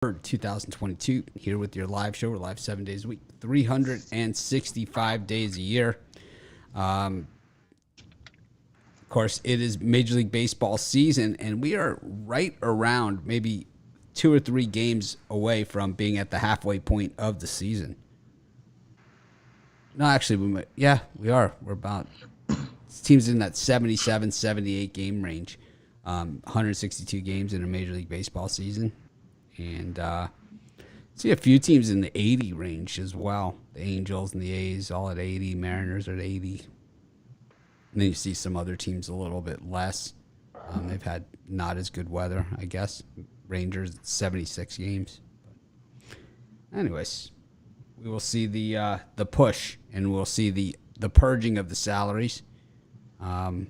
2022, here with your live show. We're live 7 days a week, 365 days a year. Of course, it is Major League Baseball season, and we are right around maybe 2 or 3 games away from being at the halfway point of the season. No, actually, we are. We're about, teams in that 77, 78 game range. 162 games in a Major League Baseball season. And see a few teams in the 80 range as well. The Angels and the A's all at 80. Mariners are at 80. And then you see some other teams a little bit less. They've had not as good weather, I guess. Rangers at 76 games. But anyways, we will see the push, and we'll see the purging of the salaries. I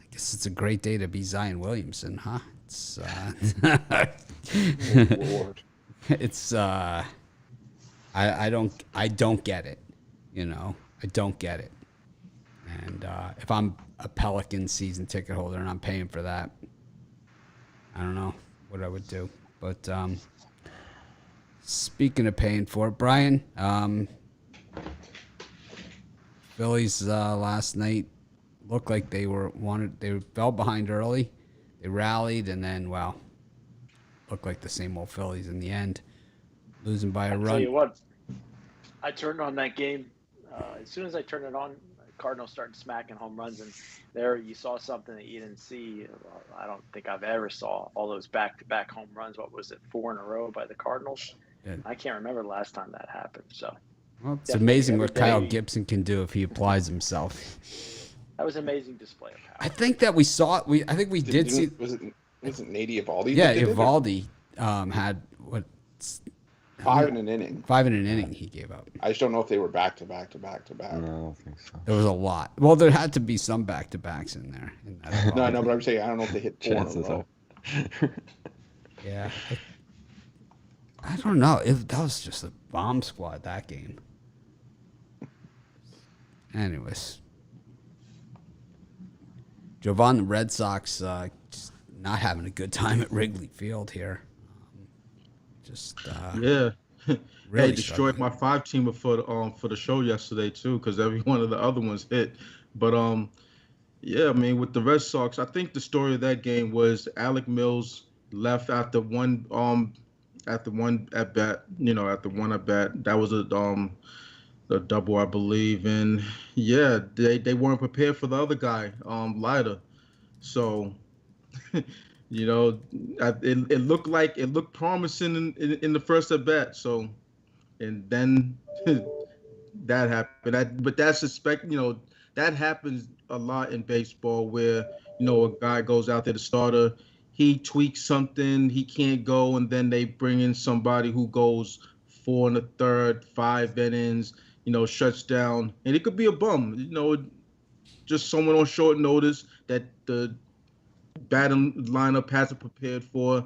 guess it's a great day to be Zion Williamson, huh? It's Lord. it's I don't get it, I don't get it. And if I'm a Pelicans season ticket holder and I'm paying for that, I don't know what I would do. But speaking of paying for it, Brian, Phillies last night looked like they fell behind early. They rallied, and then, looked like the same old Phillies in the end, losing by a run. Tell you what, I turned on that game. As soon as I turned it on, Cardinals started smacking home runs, and there you saw something that you didn't see. I don't think I've ever saw all those back-to-back home runs. What was it, 4 in a row by the Cardinals? Yeah. I can't remember the last time that happened. So, well, it's amazing what Kyle Gibson can do if he applies himself. That was an amazing display of power. I think that we saw it. I think we did see. Was it Nate Eovaldi? Yeah, Eovaldi had what? 5 in an inning. 5 in an inning he gave up. I just don't know if they were back to back. No, I don't think so. There was a lot. Well, there had to be some back-to-backs in there. No, but I'm saying I don't know if they hit 4 in a row. Yeah. I don't know. That was just a bomb squad, that game. Anyways. Jovan, the Red Sox, just not having a good time at Wrigley Field here. Yeah. Really destroyed my 5-teamer for the show yesterday too, because every one of the other ones hit. But yeah, I mean, with the Red Sox, I think the story of that game was Alec Mills left after one at bat. That was a double, I believe, and yeah, they weren't prepared for the other guy, Leiter. So, it looked promising in the first at bat. So, and then that happened. But that's that happens a lot in baseball where a guy goes out there, the starter, he tweaks something, he can't go, and then they bring in somebody who goes 4 1/3, 5 innings. Shuts down, and it could be a bum, just someone on short notice that the batting lineup hasn't prepared for,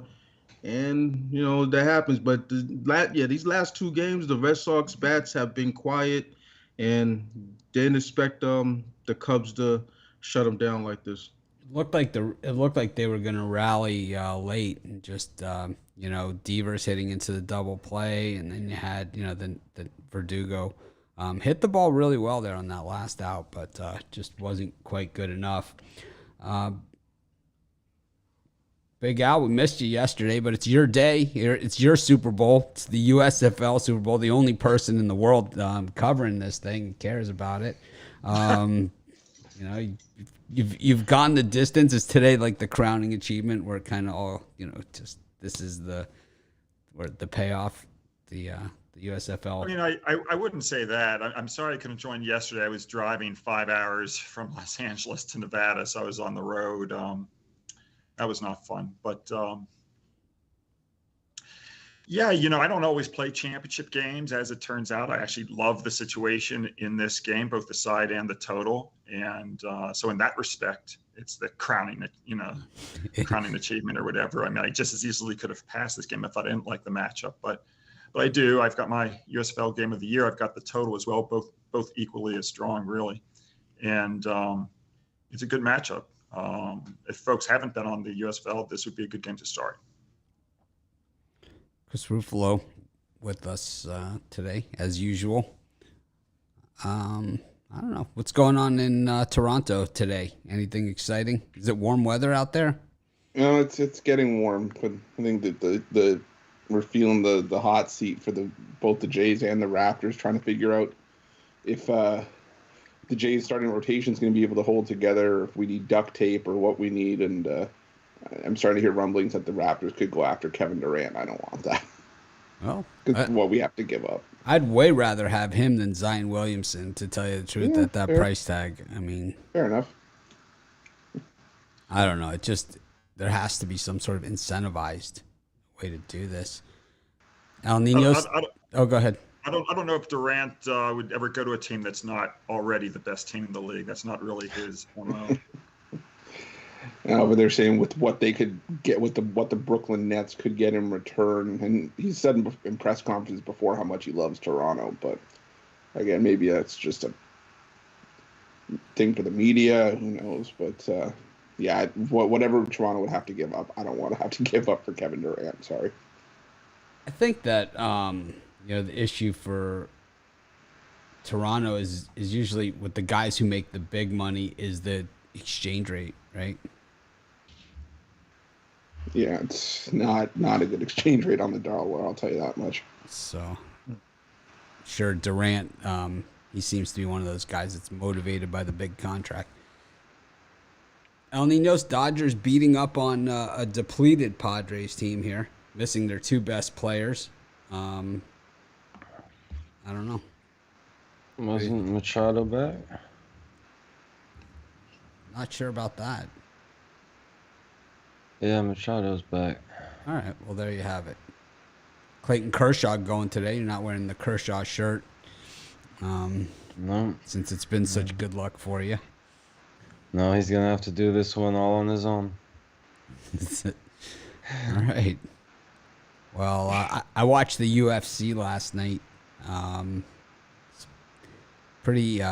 and that happens. But these last 2 games, the Red Sox bats have been quiet, and didn't expect the Cubs to shut them down like this. It looked like they were going to rally late, and just Devers hitting into the double play, and then you had the Verdugo. Hit the ball really well there on that last out, but just wasn't quite good enough. Big Al, we missed you yesterday, but it's your day. It's your Super Bowl. It's the USFL Super Bowl. The only person in the world covering this thing cares about it. You've gone the distance. Is today like the crowning achievement where kind of all just this is the payoff, the USFL. I mean, I wouldn't say that. I'm sorry I couldn't join yesterday. I was driving 5 hours from Los Angeles to Nevada, so I was on the road. That was not fun. But, yeah, I don't always play championship games. As it turns out, I actually love the situation in this game, both the side and the total. And so in that respect, it's the crowning achievement or whatever. I mean, I just as easily could have passed this game if I didn't like the matchup. But I do. I've got my USFL game of the year. I've got the total as well, both equally as strong, really. And it's a good matchup. If folks haven't been on the USFL, this would be a good game to start. Chris Ruffalo with us today, as usual. I don't know. What's going on in Toronto today? Anything exciting? Is it warm weather out there? No, it's getting warm. But I think that the we're feeling the hot seat for both the Jays and the Raptors, trying to figure out if the Jays starting rotation is going to be able to hold together, or if we need duct tape or what we need. And I'm starting to hear rumblings that the Raptors could go after Kevin Durant. I don't want that. Well, Because what we have to give up. I'd way rather have him than Zion Williamson, to tell you the truth, at that fair. price tag. I mean, Fair enough. I don't know. It just, there has to be some sort of incentivized way to do this. El Nino's. Oh, go ahead. I don't know if Durant would ever go to a team that's not already the best team in the league. That's not really his MO. But they're saying with what they could get, with what the Brooklyn Nets could get in return, and he said in press conferences before how much he loves Toronto. But again, maybe that's just a thing for the media. Who knows? But yeah, whatever Toronto would have to give up, I don't want to have to give up for Kevin Durant. Sorry. I think that the issue for Toronto is usually with the guys who make the big money is the exchange rate, right? Yeah, it's not a good exchange rate on the dollar. I'll tell you that much. So, sure, Durant, he seems to be one of those guys that's motivated by the big contract. El Nino's Dodgers beating up on a depleted Padres team here, missing their two best players. I don't know. Wasn't Machado back? Not sure about that. Yeah, Machado's back. All right, well, there you have it. Clayton Kershaw going today. You're not wearing the Kershaw shirt. No. Since it's been such good luck for you. No, he's going to have to do this one all on his own. All right. Well, I watched the UFC last night. It's pretty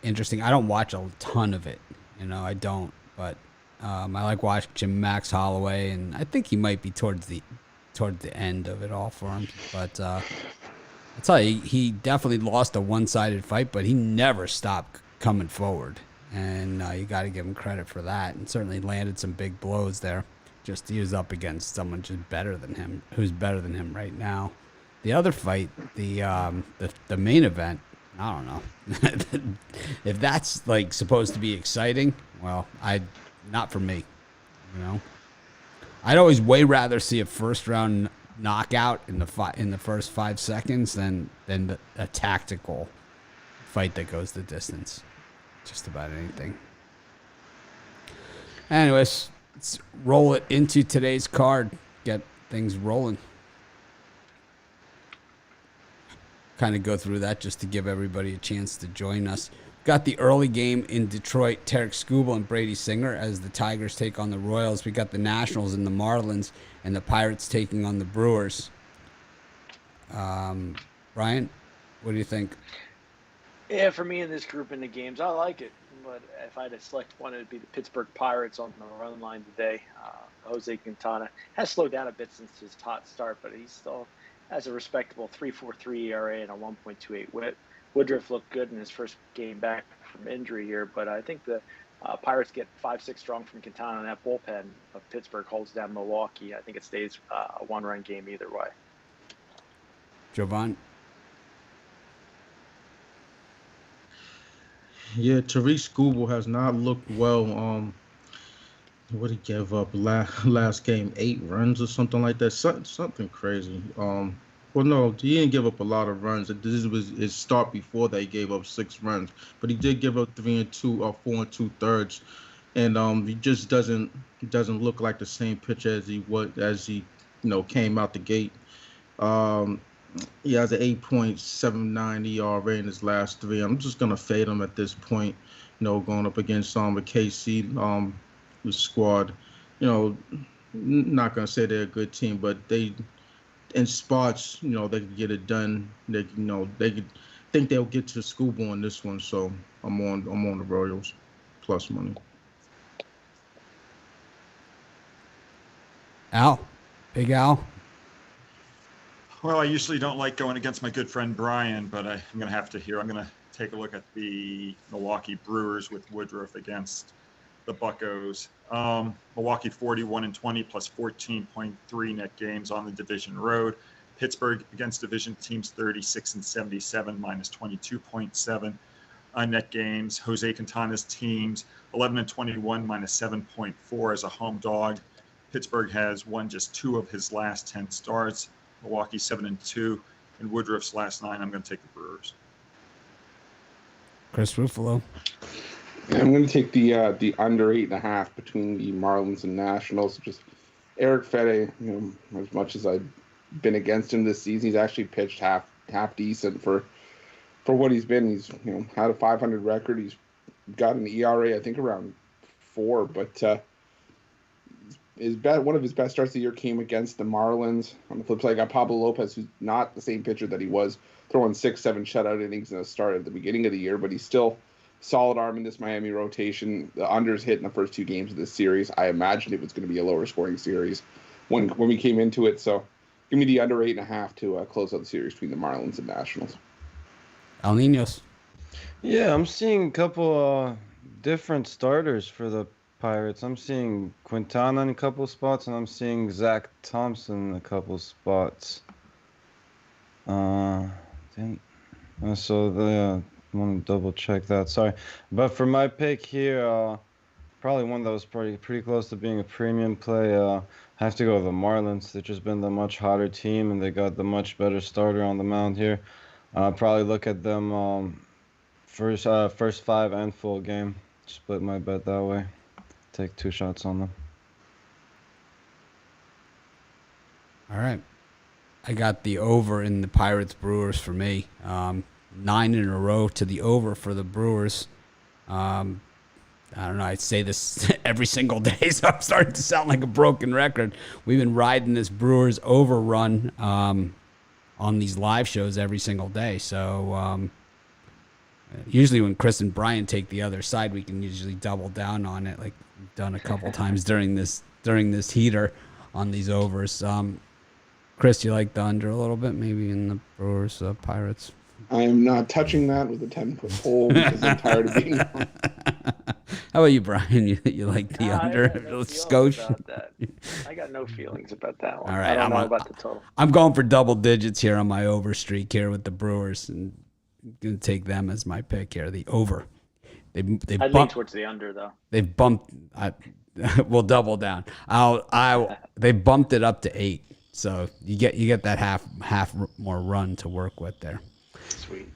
interesting. I don't watch a ton of it. I don't. But I like watching Max Holloway, and I think he might be towards the end of it all for him. But I'll tell you, he definitely lost a one-sided fight, but he never stopped coming forward. And you got to give him credit for that. And certainly landed some big blows there. Just he was up against someone just better than him, who's better than him right now. The other fight, the main event, I don't know. If that's like supposed to be exciting, well, not for me. I'd always way rather see a first round knockout in the first 5 seconds than a tactical fight that goes the distance. Just about anything. Anyways, let's roll it into today's card. Get things rolling. Kind of go through that just to give everybody a chance to join us. Got the early game in Detroit, Tarek Skubal and Brady Singer as the Tigers take on the Royals. We got the Nationals and the Marlins, and the Pirates taking on the Brewers. Brian, what do you think? Yeah, for me in this group in the games, I like it. But if I had to select one, it would be the Pittsburgh Pirates on the run line today. Jose Quintana has slowed down a bit since his hot start, but he still has a respectable 3.43 ERA and a 1.28 WHIP. Woodruff looked good in his first game back from injury here, but I think the Pirates get 5-6 strong from Quintana, and that bullpen of Pittsburgh holds down Milwaukee. I think it stays a one-run game either way. Jovan? Yeah, Tariq Skubal has not looked well. What did he give up last game? 8 runs or something like that. Something crazy. Well, no, he didn't give up a lot of runs. This was his start before that. He gave up 6 runs, but he did give up 4 2/3, and he just doesn't look like the same pitcher as he came out the gate. He has an 8.79 ERA in his last 3. I'm just gonna fade him at this point. Going up against the KC the squad. Not gonna say they're a good team, but they, in spots, they can get it done. They could think they'll get to Skubal on this one. So I'm on the Royals plus money. Al, Big Al. Well, I usually don't like going against my good friend Brian, but I'm going to have to here. I'm going to take a look at the Milwaukee Brewers with Woodruff against the Buccos. Milwaukee 41-20 plus 14.3 net games on the division road. Pittsburgh against division teams 36-77 minus 22.7 net games. Jose Quintana's teams 11-21 minus 7.4 as a home dog. Pittsburgh has won just 2 of his last 10 starts. Milwaukee 7-2, and Woodruff's last 9. I'm going to take the Brewers. Chris Ruffalo. Yeah, I'm going to take the under 8.5 between the Marlins and Nationals. Just Eric Fede, as much as I've been against him this season, he's actually pitched half decent for what he's been. He's had a 500 record. He's got an ERA I think around 4, but one of his best starts of the year came against the Marlins. On the flip side, I got Pablo Lopez, who's not the same pitcher that he was, throwing 6-7 shutout innings in a start at the beginning of the year, but he's still solid arm in this Miami rotation. The unders hit in the first 2 games of this series. I imagined it was going to be a lower scoring series when we came into it. So give me the under 8.5 to close out the series between the Marlins and Nationals. El Niños. Yeah, I'm seeing a couple different starters for the Pirates. I'm seeing Quintana in a couple spots, and I'm seeing Zach Thompson in a couple spots. So I want to double check that. Sorry, but for my pick here, probably one that was pretty close to being a premium play. I have to go with the Marlins. They've just been the much hotter team, and they got the much better starter on the mound here. Probably look at them first 5 and full game. Split my bet that way. Take 2 shots on them. All right. I got the over in the Pirates Brewers for me. 9 in a row to the over for the Brewers. I don't know. I say this every single day, so I'm starting to sound like a broken record. We've been riding this Brewers overrun on these live shows every single day. So usually when Chris and Brian take the other side, we can usually double down on it, like we've done a couple times during this heater on these overs. Chris, you like the under a little bit, maybe in the Brewers Pirates? I am not touching that with a 10-foot pole because I'm tired of being wrong. How about you, Brian? You like the under? I got no feelings about that one. All right, I don't know about the total. I'm going for double digits here on my over streak here with the Brewers, and I'm going to take them as my pick here, the over. I'd lean towards the under, though. They've bumped. We'll double down. They bumped it up to 8, so you get that half more run to work with there. Sweet.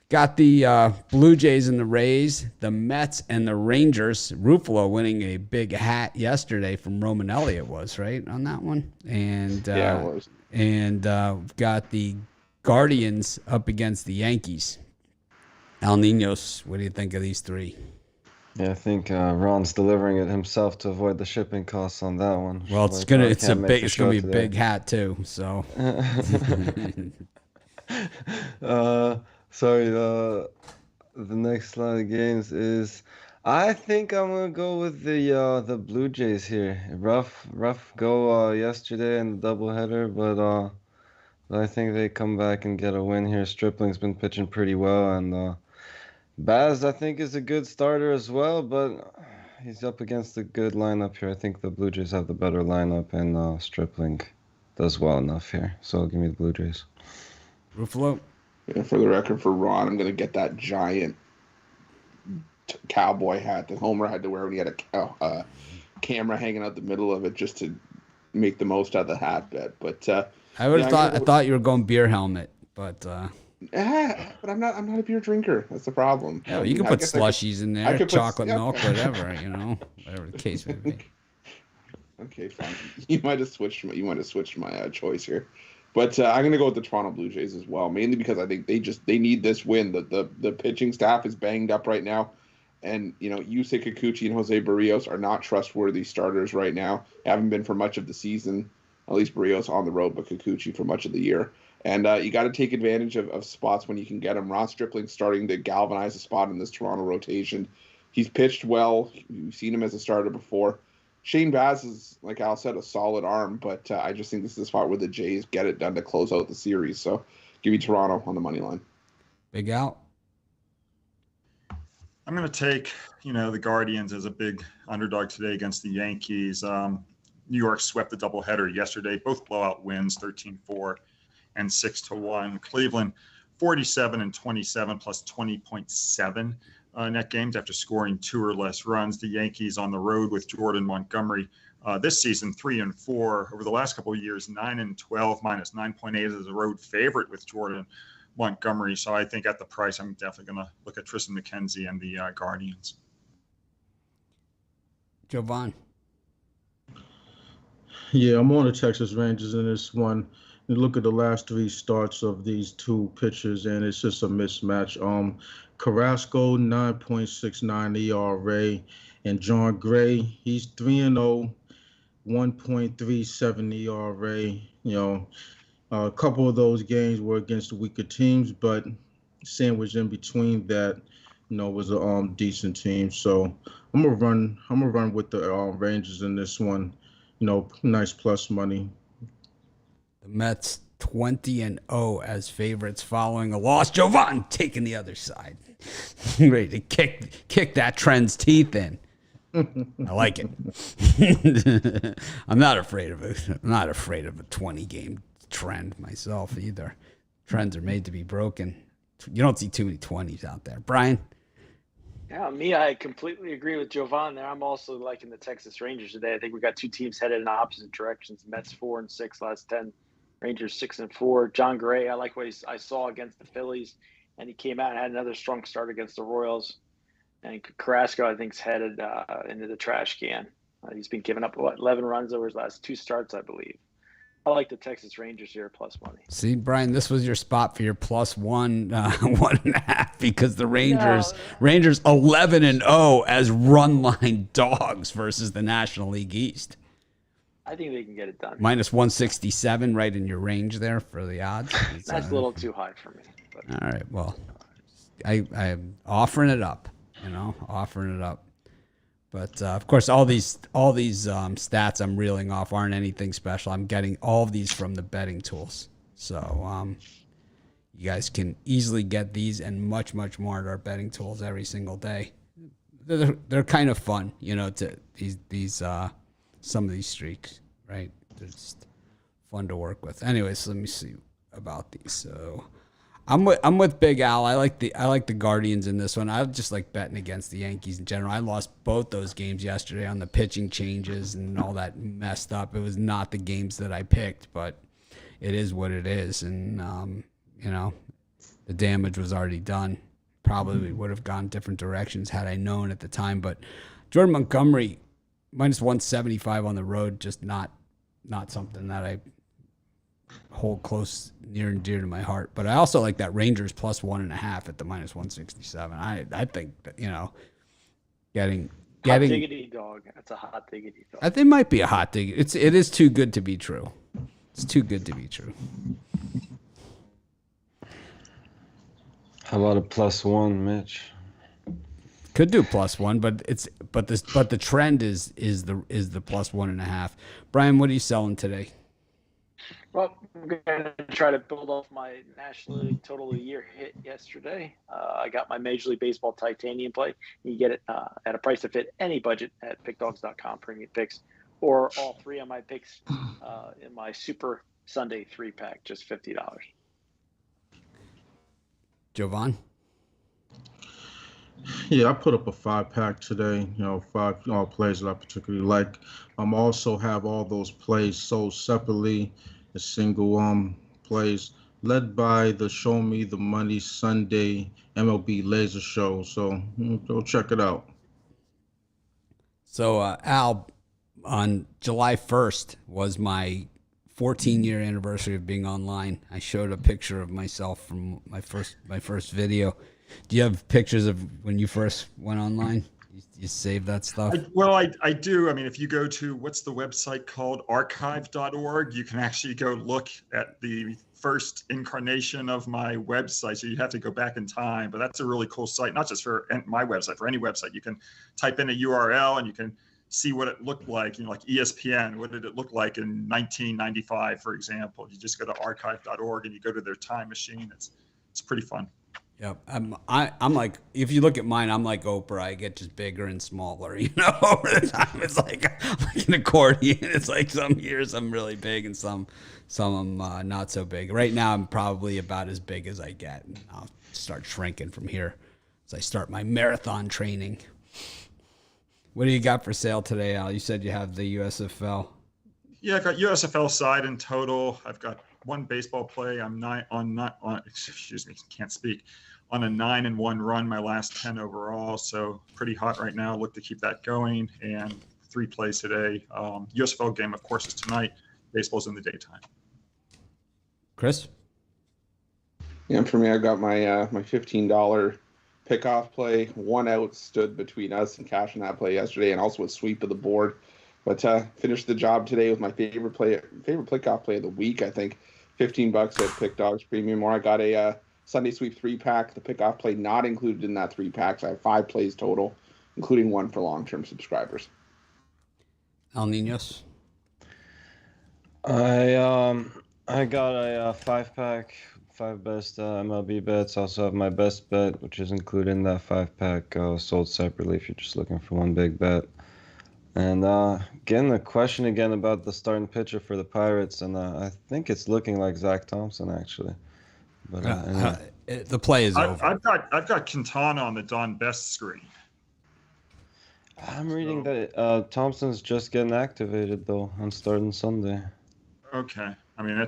Got the Blue Jays and the Rays, the Mets and the Rangers. Ruffalo winning a big hat yesterday from Roman Elliott was, right, on that one? And yeah, it was. And we've got the Guardians up against the Yankees. El Niños, what do you think of these 3? Yeah, I think Ron's delivering it himself to avoid the shipping costs on that one. Well, it's gonna be a big hat too. So. Sorry, the next line of games is, I think I'm gonna go with the Blue Jays here. Rough go yesterday in the doubleheader, but I think they come back and get a win here. Stripling's been pitching pretty well, and Baz I think is a good starter as well, but he's up against a good lineup here. I think the Blue Jays have the better lineup, and Stripling does well enough here. So give me the Blue Jays. Ruffalo. Yeah, for the record, for Ron, I'm going to get that giant cowboy hat that Homer had to wear when he had a camera hanging out the middle of it just to make the most out of the hat bet. But I would have I thought you were going beer helmet, but but I'm not a beer drinker. That's the problem. Yeah, you can put slushies in there, chocolate milk, whatever, whatever the case may be. Okay, fine. You might have switched my choice here. But I'm going to go with the Toronto Blue Jays as well, mainly because I think they need this win. The pitching staff is banged up right now. And, Yusei Kikuchi and Jose Barrios are not trustworthy starters right now. Haven't been for much of the season, at least Barrios on the road, but Kikuchi for much of the year. And you got to take advantage of spots when you can get them. Ross Stripling's starting to galvanize a spot in this Toronto rotation. He's pitched well. You've seen him as a starter before. Shane Baz is, like Al said, a solid arm, but I just think this is the spot where the Jays get it done to close out the series. So give me Toronto on the money line. Big Al. I'm going to take, the Guardians as a big underdog today against the Yankees. New York swept the doubleheader yesterday, both blowout wins, 13-4 and 6-1. Cleveland, 47-27 plus 20.7 net games after scoring 2 or less runs. The Yankees on the road with Jordan Montgomery this season, 3-4. Over the last couple of years, 9-12 minus 9.8 as a road favorite with Jordan Montgomery. So I think at the price, I'm definitely going to look at Tristan McKenzie and the Guardians. Jovan. Yeah, I'm on the Texas Rangers in this one. You look at the last 3 starts of these 2 pitchers, and it's just a mismatch. Carrasco, 9.69 ERA, and John Gray, he's 3-0, 1.37 ERA. A couple of those games were against weaker teams, but sandwiched in between that, was a decent team. So I'm gonna run with the Rangers in this one. Nice plus money. The Mets 20-0 as favorites following a loss. Jovan taking the other side. Ready to kick that trend's teeth in. I like it. I'm not afraid of it. I'm not afraid of a 20-game trend myself either. Trends are made to be broken. You don't see too many 20s out there. Brian? Yeah, I completely agree with Jovan there. I'm also liking the Texas Rangers today. I think we got 2 teams headed in opposite directions. Mets 4-6 last 10. Rangers 6-4. John Gray, I like what I saw against the Phillies, and he came out and had another strong start against the Royals. And Carrasco, I think, is headed into the trash can. He's been giving up 11 runs over his last 2 starts, I believe. I like the Texas Rangers here plus money. See, Brian, this was your spot for your plus 1.5 because the Rangers 11-0 as run line dogs versus the National League East. I think they can get it done. Minus 167, right in your range there for the odds. That's a little too high for me. But. All right, well, I'm offering it up. Offering it up. But of course, all these stats I'm reeling off aren't anything special. I'm getting all of these from the betting tools, so you guys can easily get these and much more at our betting tools every single day. They're kind of fun, to these some of these streaks, right? They're just fun to work with. Anyways, let me see about these. So. I'm with Big Al. I like the Guardians in this one. I just like betting against the Yankees in general. I lost both those games yesterday on the pitching changes and all that messed up. It was not the games that I picked, but it is what it is. And the damage was already done. Probably would have gone different directions had I known at the time. But Jordan Montgomery minus 175 on the road, just not something that I hold close, near and dear to my heart. But I also like that Rangers plus 1.5 at the minus 167. I think that, getting hot diggity dog. That's a hot diggity dog. I think it might be a hot dig. It is too good to be true. It's too good to be true. How about a +1, Mitch? Could do +1, but the trend is the +1.5. Brian, what are you selling today? Well, I'm going to try to build off my National League Total of the Year hit yesterday. I got my Major League Baseball Titanium play. You get it at a price to fit any budget at pickdogs.com, premium picks, or all 3 of my picks in my Super Sunday 3-pack, just $50. Jovan? Yeah, I put up a 5-pack today. 5 plays that I particularly like. Also have all those plays sold separately. A single plays led by the Show Me the Money Sunday MLB Laser Show. So go check it out. So Al, on July 1st was my 14-year anniversary of being online. I showed a picture of myself from my first video. Do you have pictures of when you first went online? You save that stuff? I do. I mean, if you go to, what's the website called? archive.org, you can actually go look at the first incarnation of my website. So you have to go back in time, but that's a really cool site, not just for my website, for any website. You can type in a URL and you can see what it looked like, like ESPN, what did it look like in 1995, for example. You just go to archive.org and you go to their time machine. It's pretty fun. Yep. I'm like, if you look at mine, I'm like Oprah. I get just bigger and smaller, over the time. It's like an accordion. It's like some years I'm really big and some I'm not so big. Right now I'm probably about as big as I get. And I'll start shrinking from here as I start my marathon training. What do you got for sale today, Al? You said you have the USFL. Yeah, I've got USFL side in total. I've got one baseball play. I'm excuse me, can't speak. On a 9-1 run, my last 10 overall. So pretty hot right now. Look to keep that going. And 3 plays today. USFL game, of course, is tonight. Baseball's in the daytime. Chris? Yeah, for me, I got my $15 pickoff play. 1 out stood between us and cashing that play yesterday, and also a sweep of the board. But finished the job today with my favorite pickoff play of the week. I think $15 at Pick Dogs Premium. Or I got a Sunday Sweep 3-pack. The pickoff play not included in that 3-pack. So I have 5 plays total, including 1 for long-term subscribers. Al Ninos? I got a 5-pack, 5 best MLB bets. Also have my best bet, which is included in that 5-pack, sold separately if you're just looking for one big bet. And again, the question again about the starting pitcher for the Pirates, and I think it's looking like Zach Thompson actually. But anyway. The play is over. I've got Quintana on the Don Best screen. I'm reading that Thompson's just getting activated though on starting Sunday. Okay, I mean I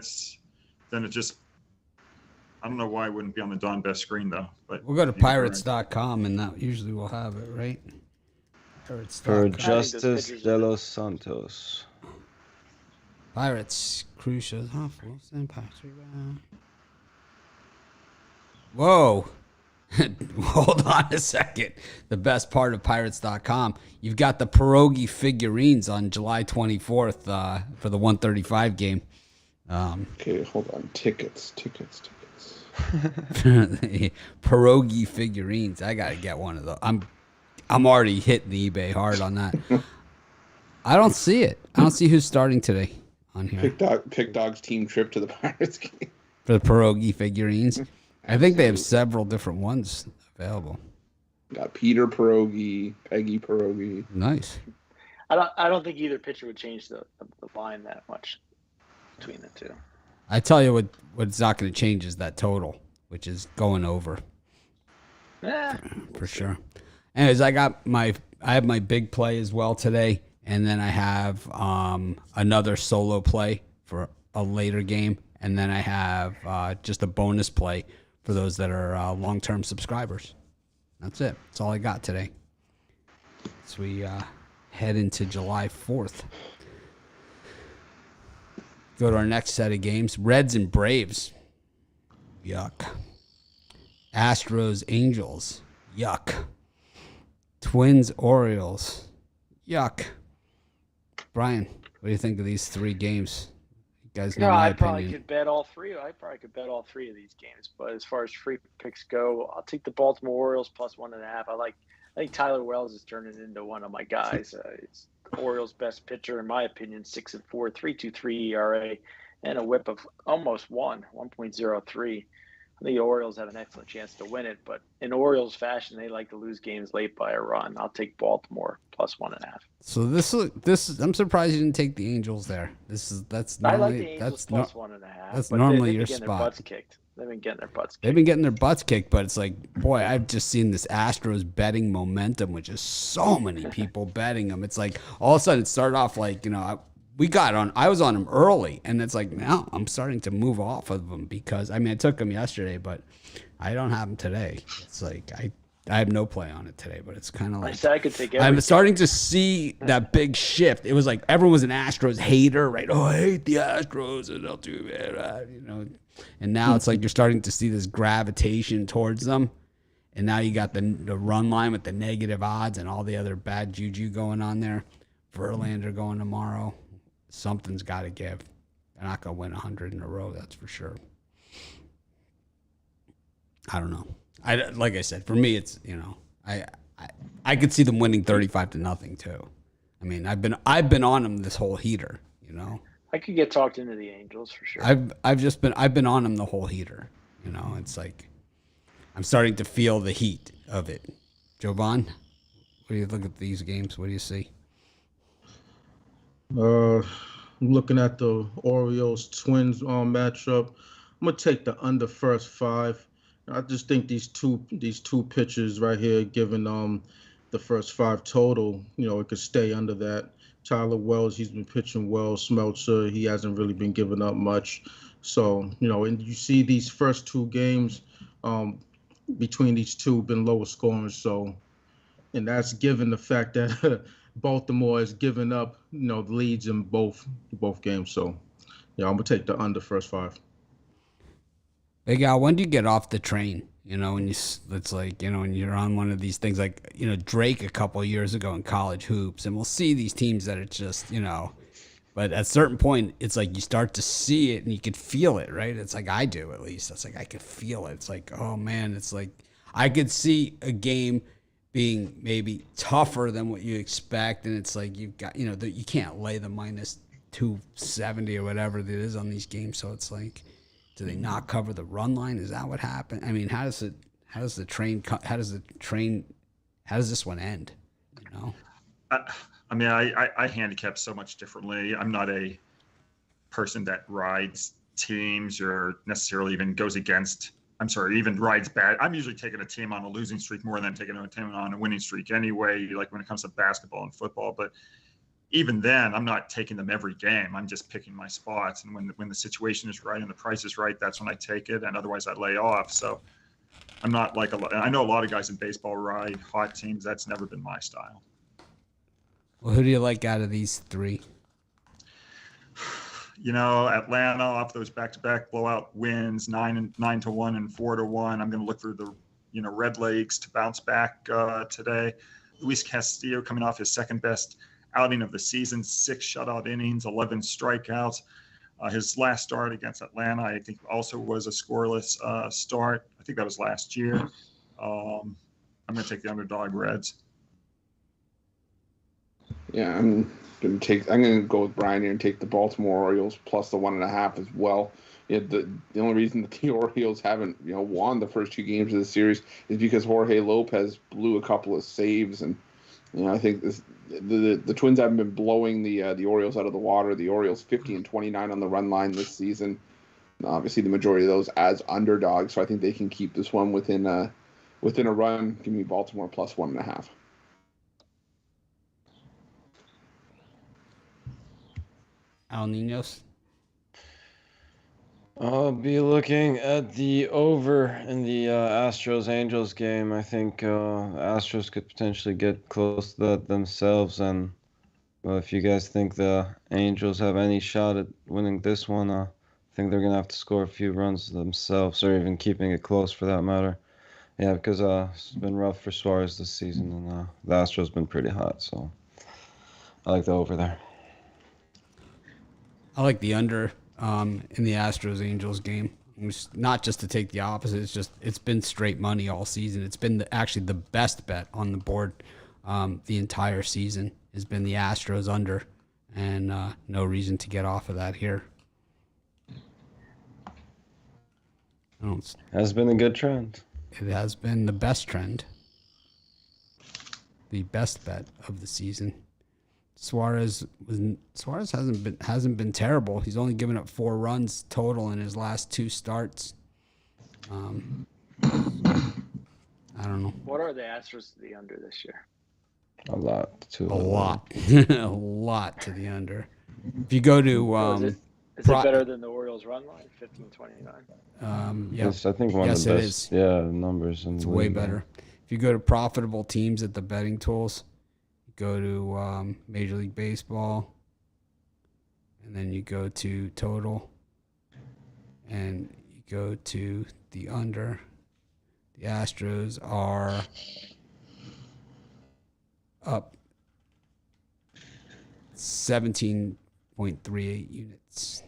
don't know why it wouldn't be on the Don Best screen though. But we'll go to pirates.com and that usually will have it, right? For Justice de los Santos. Pirates, Crucial. Whoa. Hold on a second. The best part of pirates.com, you've got the pierogi figurines on July 24th for the 135 game. Okay, hold on. Tickets. Pierogi figurines. I got to get one of those. I'm already hitting the eBay hard on that. I don't see it. I don't see who's starting today on here. Pick Dog's team trip to the Pirates game. For the pierogi figurines. I think they have several different ones available. Got Peter Pierogi, Peggy Pierogi. Nice. I don't think either pitcher would change the line that much between the two. I tell you what's not going to change is that total, which is going over. Yeah, for sure. Anyways, I have my big play as well today, and then I have another solo play for a later game, and then I have just a bonus play for those that are long-term subscribers. That's it. That's all I got today. So we head into July 4th. Go to our next set of games. Reds and Braves. Yuck. Astros, Angels. Yuck. Twins, Orioles. Yuck. Brian, what do you think of these 3 games? You guys know my opinion. Probably could bet all 3. I probably could bet all 3 of these games. But as far as free picks go, I'll take the Baltimore Orioles plus 1.5. I think Tyler Wells is turning into one of my guys. It's the Orioles' best pitcher, in my opinion, 6-4, 3.23 ERA, and a WHIP of almost 1.03. I think the Orioles have an excellent chance to win it, but in Orioles fashion, they like to lose games late by a run. I'll take Baltimore plus 1.5. So this I'm surprised you didn't take the Angels there. That's normally, I like the Angels plus 1.5. That's normally your spot. spot. Their butts kicked. They've been getting their butts kicked. They've been getting their butts kicked, but it's like, boy, I've just seen this Astros betting momentum, which is so many people betting them. It's like all of a sudden it started off like, I was on them early, and it's like now I'm starting to move off of them because I took them yesterday, but I don't have them today. It's like I have no play on it today, but it's kind of like I said I could take everything. I'm starting to see that big shift. It was like everyone was an Astros hater, right? Oh, I hate the Astros, and they'll do it, And now it's like you're starting to see this gravitation towards them, and now you got the run line with the negative odds and all the other bad juju going on there. Verlander going tomorrow. Something's got to give. They're not going to win 100 in a row, that's for sure. I don't know. Like I said, for me, it's, I could see them winning 35-0 too. I mean, I've been on them this whole heater. You know, I could get talked into the Angels for sure. I've been on them the whole heater. You know, it's like I'm starting to feel the heat of it. Jovan, what do you look at these games? What do you see? I'm looking at the Orioles Twins matchup. I'm gonna take the under first 5. I just think these two pitchers right here, given the first 5 total, it could stay under that. Tyler Wells, he's been pitching well. Smeltzer, he hasn't really been giving up much. So, and you see these first 2 games between these two been lower scoring. So, and that's given the fact that Baltimore has given up, the leads in both games. So, yeah, I'm gonna take the under first 5. Big Al, when do you get off the train? You know, when it's like, when you're on one of these things like, Drake a couple of years ago in college hoops, and we'll see these teams that are just, but at a certain point, it's like you start to see it and you could feel it, right? It's like I do, at least. It's like I could feel it. It's like, oh man, it's like I could see a game being maybe tougher than what you expect, and it's like you've got, you can't lay the minus 270 or whatever it is on these games, so it's like, do they not cover the run line? Is that what happened? I mean, how does this one end? I mean, I handicap so much differently. I'm not a person that rides teams or necessarily even goes against. I'm sorry, even rides bad. I'm usually taking a team on a losing streak more than taking a team on a winning streak anyway, like when it comes to basketball and football. But even then, I'm not taking them every game. I'm just picking my spots. And when the situation is right and the price is right, that's when I take it. And otherwise, I lay off. So I'm not like I know a lot of guys in baseball ride hot teams. That's never been my style. Well, who do you like out of these 3? Atlanta off those back-to-back blowout wins, 9-1 and 4-1. I'm going to look for the, Red Legs to bounce back today. Luis Castillo coming off his second best outing of the season, 6 shutout innings, 11 strikeouts. His last start against Atlanta, I think, also was a scoreless start. I think that was last year. I'm going to take the underdog Reds. Yeah, I'm gonna go with Brian here and take the Baltimore Orioles plus the 1.5 as well. Yeah, the only reason that the Orioles haven't won the first 2 games of the series is because Jorge Lopez blew a couple of saves, and I think the Twins haven't been blowing the Orioles out of the water. The Orioles 50-29 on the run line this season. Obviously, the majority of those as underdogs, so I think they can keep this one within a run. Give me Baltimore plus 1.5. Al Ninos? I'll be looking at the over in the Astros-Angels game. I think Astros could potentially get close to that themselves. And if you guys think the Angels have any shot at winning this one, I think they're going to have to score a few runs themselves, or even keeping it close for that matter. Yeah, because it's been rough for Suarez this season, and the Astros been pretty hot. So I like the over there. I like the under in the Astros-Angels game. Not just to take the opposite. It's been straight money all season. It's been actually the best bet on the board the entire season has been the Astros under, and no reason to get off of that here. Has been a good trend. It has been the best trend. The best bet of the season. Suarez hasn't been terrible. He's only given up 4 runs total in his last 2 starts. I don't know. What are the Astros to the under this year? A lot to a lot to the under. If you go to is it better than the Orioles run line, 15-29? Yeah, yes, I think one of the best numbers. It's way better. If you go to profitable teams at the betting tools, go to Major League Baseball, and then you go to total, and you go to the under. The Astros are up 17.38 units.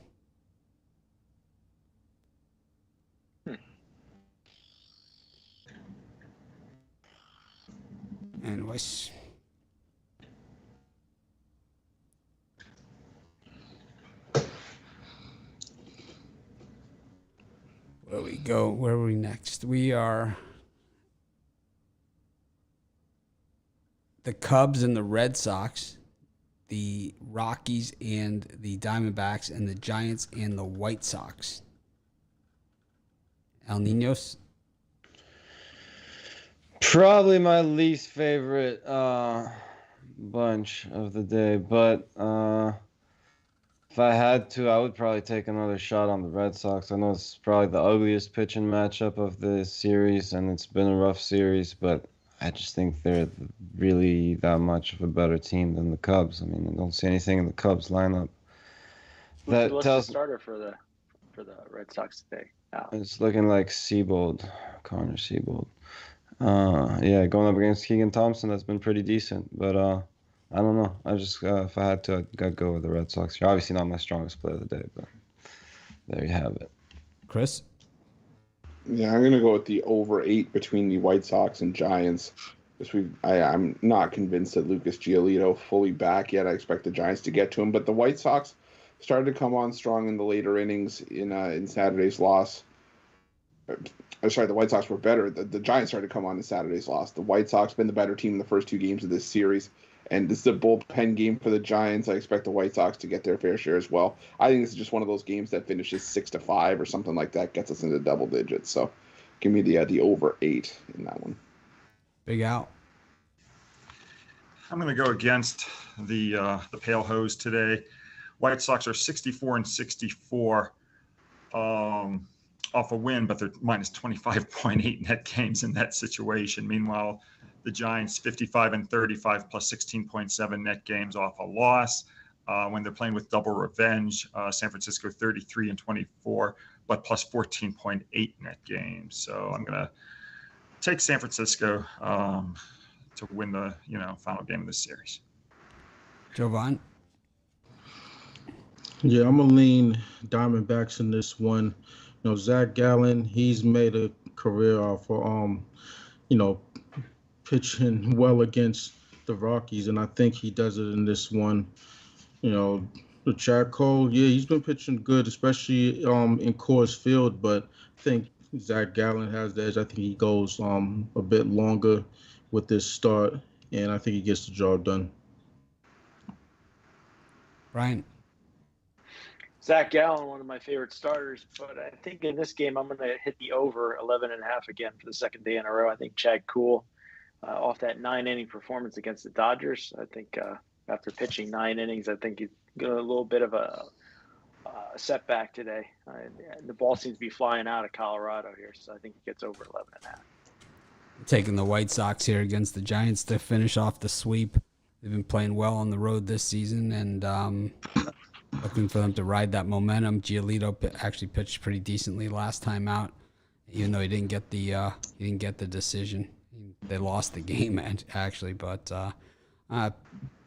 Anyways. Where we go? Where are we next? We are the Cubs and the Red Sox, the Rockies and the Diamondbacks, and the Giants and the White Sox. El Niños? Probably my least favorite bunch of the day, but if I had to, I would probably take another shot on the Red Sox. I know it's probably the ugliest pitching matchup of the series, and it's been a rough series, but I just think they're really that much of a better team than the Cubs. I mean, I don't see anything in the Cubs lineup that What's tells. the starter for the Red Sox today? It's looking like Connor Siebold. Yeah, going up against Keegan Thompson, that's been pretty decent. But I don't know. I just if I had to, I'd go with the Red Sox. You're obviously not my strongest player of the day, but there you have it. Chris? Yeah, I'm gonna go with the over 8 between the White Sox and Giants. I'm not convinced that Lucas Giolito fully back yet. I expect the Giants to get to him, but the White Sox started to come on strong in the later innings in Saturday's loss. The White Sox were better. The Giants started to come on in Saturday's loss. The White Sox been the better team in the first 2 games of this series, and this is a bullpen game for the Giants. I expect the White Sox to get their fair share as well. I think this is just one of those games that finishes 6-5 or something like that, gets us into double digits. So, give me the over 8 in that one. Big Out. I'm going to go against the Pale Hose today. White Sox are 64-64 off a win, but they're minus 25.8 net games in that situation. Meanwhile, the Giants 55-35 plus 16.7 net games off a loss. When they're playing with double revenge, San Francisco 33-24, but plus 14.8 net games. So I'm going to take San Francisco to win the final game of this series. Jovan? Yeah, I'm gonna lean Diamondbacks in this one. Zach Gallen, he's made a career off of pitching well against the Rockies, and I think he does it in this one. The Chad Cole, yeah, he's been pitching good, especially in Coors Field, but I think Zach Gallen has the edge. I think he goes a bit longer with this start, and I think he gets the job done. Brian? Zach Gallen, one of my favorite starters, but I think in this game I'm going to hit the over 11.5 again for the second day in a row. I think Chad Kuhl, off that 9-inning performance against the Dodgers, I think after pitching 9 innings, I think he's got a little bit of a setback today. The ball seems to be flying out of Colorado here, so I think he gets over 11.5. Taking the White Sox here against the Giants to finish off the sweep. They've been playing well on the road this season, and looking for them to ride that momentum. Giolito actually pitched pretty decently last time out, even though he didn't get the decision. They lost the game actually, but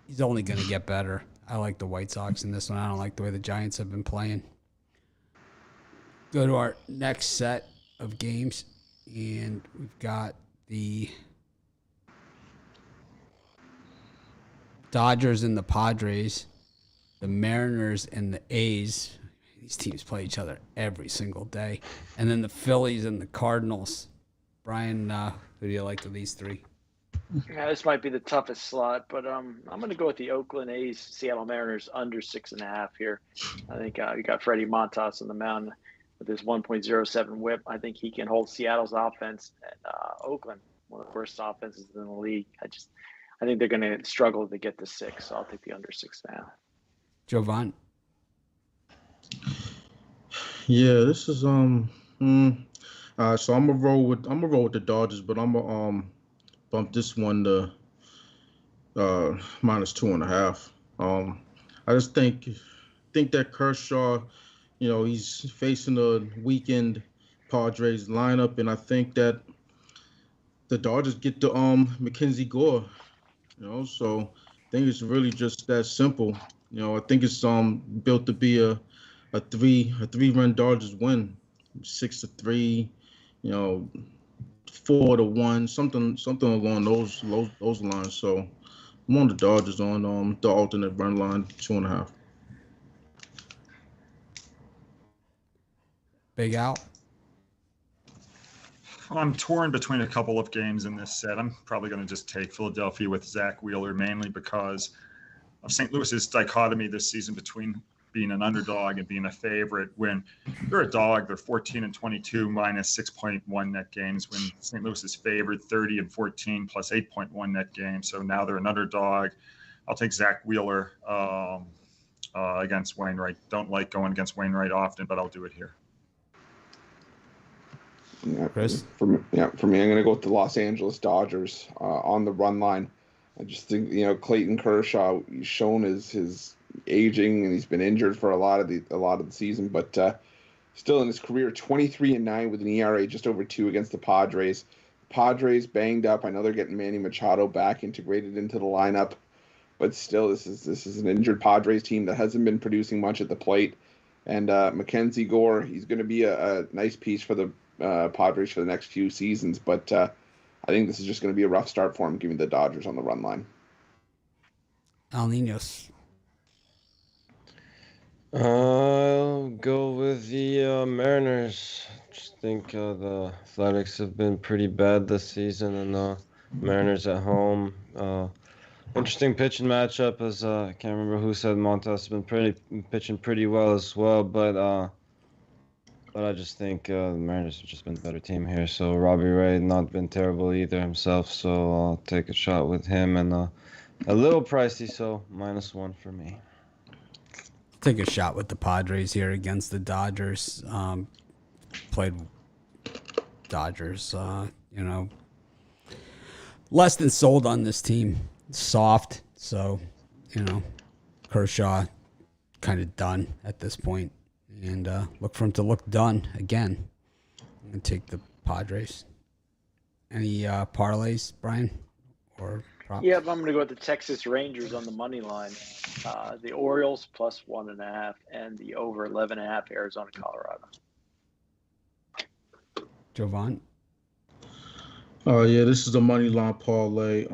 he's only going to get better. I like the White Sox in this one. I don't like the way the Giants have been playing. Go to our next set of games, and we've got the Dodgers and the Padres, the Mariners and the A's. These teams play each other every single day. And then the Phillies and the Cardinals. Brian, who do you like of these 3? Yeah, this might be the toughest slot, but I'm going to go with the Oakland A's, Seattle Mariners under 6.5 here. I think you got Freddie Montas on the mound with his 1.07 WHIP. I think he can hold Seattle's offense, and Oakland, one of the worst offenses in the league. I think they're going to struggle to get to 6, so I'll take the under 6.5. Jovan? Yeah, this is so I'm gonna roll with the Dodgers, but I'm gonna bump this one to minus 2.5. I just think that Kershaw, he's facing a weakened Padres lineup, and I think that the Dodgers get to Mackenzie Gore, so I think it's really just that simple. I think it's built to be a 3-run Dodgers win, 6-3, 4-1, something along those lines. So I'm on the Dodgers on the alternate run line, 2.5. Big Al? I'm torn between a couple of games in this set. I'm probably going to just take Philadelphia with Zach Wheeler, mainly because of St. Louis's dichotomy this season between being an underdog and being a favorite. When they're a dog, they're 14-22 minus 6.1 net gains. When St. Louis is favored, 30-14 plus 8.1 net gains. So now they're an underdog. I'll take Zach Wheeler against Wainwright. Don't like going against Wainwright often, but I'll do it here. Yeah, Chris? For me, I'm going to go with the Los Angeles Dodgers on the run line. I just think Clayton Kershaw, he's shown his aging, and he's been injured for a lot of the season, but still in his career, 23-9 with an ERA just over 2 against the Padres. Padres banged up. I know they're getting Manny Machado back integrated into the lineup, but still, this is an injured Padres team that hasn't been producing much at the plate. And Mackenzie Gore, he's going to be a nice piece for the Padres for the next few seasons, but I think this is just going to be a rough start for him, giving the Dodgers on the run line. Al Ninos. I'll go with the Mariners. Just think the Athletics have been pretty bad this season, and Mariners at home. Interesting pitching matchup, as I can't remember who said Montas has been pitching pretty well as well, but I just think the Mariners have just been a better team here. So Robbie Ray not been terrible either himself, so I'll take a shot with him, and a little pricey, so -1 for me. Take a shot with the Padres here against the Dodgers. Played Dodgers, less than sold on this team. Soft, so, Kershaw kind of done at this point. And look for him to look done again. I'm going to take the Padres. Any parlays, Brian? Or props? Yeah, but I'm going to go with the Texas Rangers on the money line. The Orioles plus 1.5 and the over 11.5 Arizona, Colorado. Jovan? Oh yeah, this is a money line parlay.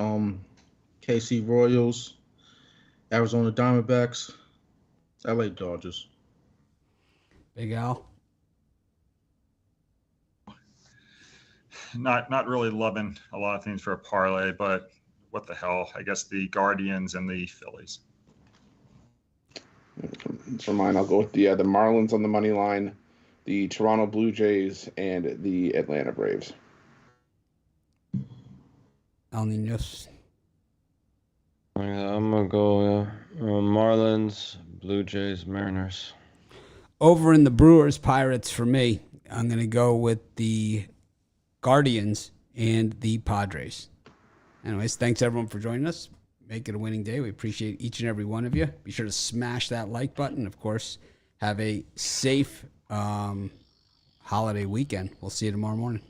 KC Royals, Arizona Diamondbacks, LA Dodgers. Big Al? Not really loving a lot of things for a parlay, but what the hell? I guess the Guardians and the Phillies. For mine, I'll go with the Marlins on the money line, the Toronto Blue Jays, and the Atlanta Braves. Al Ninos? I'm going to go Marlins, Blue Jays, Mariners. Over in the Brewers Pirates for me, I'm going to go with the Guardians and the Padres. Anyways, thanks everyone for joining us. Make it a winning day. We appreciate each and every one of you. Be sure to smash that like button. Of course, have a safe holiday weekend. We'll see you tomorrow morning.